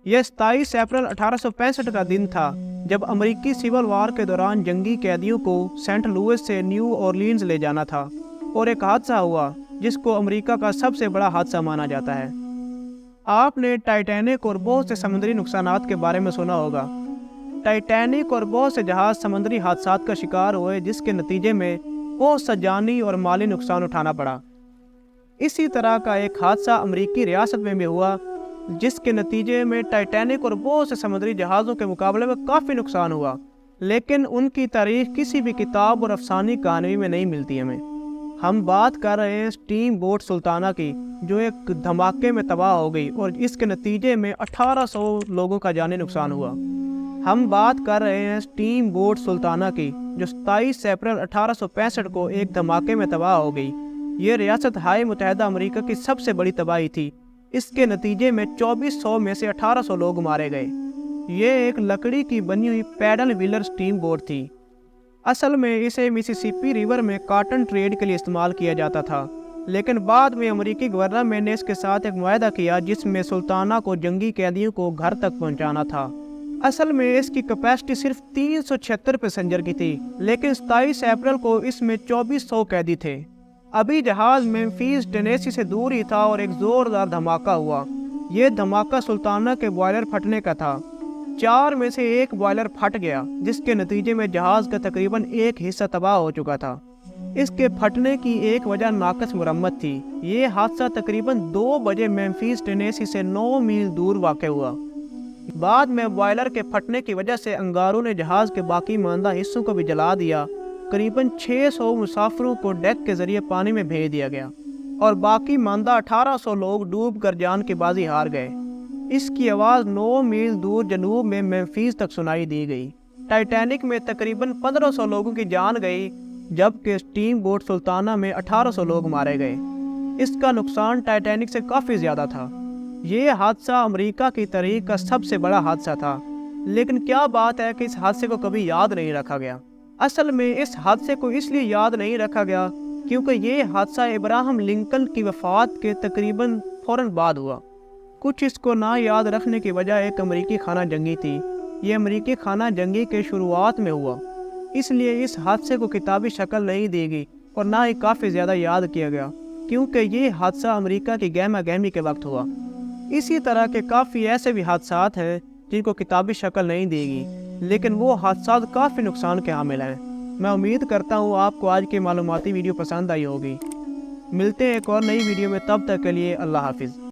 یہ 27 اپریل 1865 کا دن تھا جب امریکی سول وار کے دوران جنگی قیدیوں کو سینٹ لوئس سے نیو اورلینز لے جانا تھا اور ایک حادثہ ہوا جس کو امریکہ کا سب سے بڑا حادثہ مانا جاتا ہے۔ آپ نے ٹائٹینک اور بہت سے سمندری نقصانات کے بارے میں سنا ہوگا۔ ٹائٹینک اور بہت سے جہاز سمندری حادثات کا شکار ہوئے جس کے نتیجے میں بہت سا جانی اور مالی نقصان اٹھانا پڑا۔ اسی طرح کا ایک حادثہ امریکی ریاست میں بھی ہوا جس کے نتیجے میں ٹائٹینک اور بہت سے سمندری جہازوں کے مقابلے میں کافی نقصان ہوا، لیکن ان کی تاریخ کسی بھی کتاب اور افسانوی کہانی میں نہیں ملتی ہمیں۔ ہم بات کر رہے ہیں سٹیم بوٹ سلطانہ کی جو ایک دھماکے میں تباہ ہو گئی اور اس کے نتیجے میں 1800 لوگوں کا جانی نقصان ہوا۔ ہم بات کر رہے ہیں سٹیم بوٹ سلطانہ کی جو 27 اپریل 1865 کو ایک دھماکے میں تباہ ہو گئی۔ یہ ریاست ہائے متحدہ امریکہ کی سب سے بڑی تباہی تھی۔ اس کے نتیجے میں 2400 میں سے 1800 لوگ مارے گئے۔ یہ ایک لکڑی کی بنی ہوئی پیڈل ویلر سٹیم بوٹ تھی۔ اصل میں اسے مسیسپی ریور میں کاٹن ٹریڈ کے لیے استعمال کیا جاتا تھا، لیکن بعد میں امریکی گورنمنٹ نے اس کے ساتھ ایک معاہدہ کیا جس میں سلطانہ کو جنگی قیدیوں کو گھر تک پہنچانا تھا۔ اصل میں اس کی کیپیسٹی صرف 376 پیسنجر کی تھی، لیکن 27 اپریل کو اس میں 2400 قیدی تھے۔ ابھی جہاز میمفیس ٹینیسی سے دور ہی تھا اور ایک زوردار دھماکہ ہوا۔ یہ دھماکہ سلطانہ کے بوائلر پھٹنے کا تھا۔ 4 میں سے ایک بوائلر پھٹ گیا جس کے نتیجے میں جہاز کا تقریباً ایک حصہ تباہ ہو چکا تھا۔ اس کے پھٹنے کی ایک وجہ ناقص مرمت تھی۔ یہ حادثہ تقریباً 2 بجے میمفیس ٹینیسی سے 9 میل دور واقع ہوا۔ بعد میں بوائلر کے پھٹنے کی وجہ سے انگاروں نے جہاز کے باقی ماندہ حصوں کو بھی جلا دیا۔ قریباً 600 مسافروں کو ڈیک کے ذریعے پانی میں بھیج دیا گیا اور باقی ماندہ 1800 لوگ ڈوب کر جان کی بازی ہار گئے۔ اس کی آواز 9 میل دور جنوب میں میمفیس تک سنائی دی گئی۔ ٹائٹینک میں تقریباً 1500 لوگوں کی جان گئی جبکہ سٹیم بوٹ سلطانہ میں 1800 لوگ مارے گئے۔ اس کا نقصان ٹائٹینک سے کافی زیادہ تھا۔ یہ حادثہ امریکہ کی تاریخ کا سب سے بڑا حادثہ تھا، لیکن کیا بات ہے کہ اس حادثے کو کبھی یاد نہیں رکھا گیا۔ اصل میں اس حادثے کو اس لیے یاد نہیں رکھا گیا کیونکہ یہ حادثہ ابراہم لنکن کی وفات کے تقریباً فوراً بعد ہوا۔ کچھ اس کو نہ یاد رکھنے کی وجہ ایک امریکی خانہ جنگی تھی۔ یہ امریکی خانہ جنگی کے شروعات میں ہوا، اس لیے اس حادثے کو کتابی شکل نہیں دی گئی اور نہ ہی کافی زیادہ یاد کیا گیا کیونکہ یہ حادثہ امریکہ کی گہما گہمی کے وقت ہوا۔ اسی طرح کے کافی ایسے بھی حادثات ہیں جن کو کتابی شکل نہیں دی گئی، لیکن وہ حادثات کافی نقصان کے حامل ہیں۔ میں امید کرتا ہوں آپ کو آج کی معلوماتی ویڈیو پسند آئی ہوگی۔ ملتے ہیں ایک اور نئی ویڈیو میں، تب تک کے لیے اللہ حافظ۔